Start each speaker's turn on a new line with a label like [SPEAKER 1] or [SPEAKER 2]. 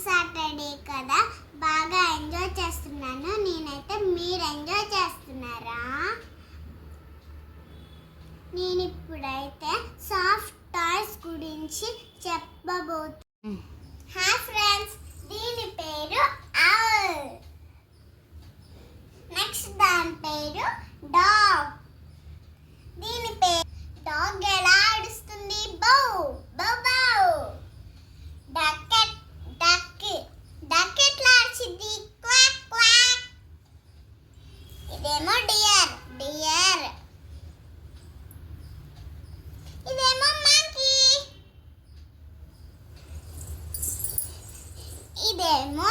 [SPEAKER 1] Saturday కదా, బాగా enjoy చేస్తున్నాను నేనైతే. మీరు ఎంజాయ్ చేస్తున్నారా? నేను ఇప్పుడైతే సాఫ్ట్ టాయ్స్ గురించి చెప్పబోతున్నాను. హాయ్ ఫ్రెండ్స్, దీని పేరు ఆల్. నెక్స్ట్ దాని పేరు డాగ్. దీని పేరు డాగ్ ఎలా ఆడుస్తుంది? బౌ బౌ బౌ. డక్ ఎట్లా ఆడిచిద్ది? Quack quack. ఇదేమో డియర్. ఇదేమో మంకీ. ఇదేమో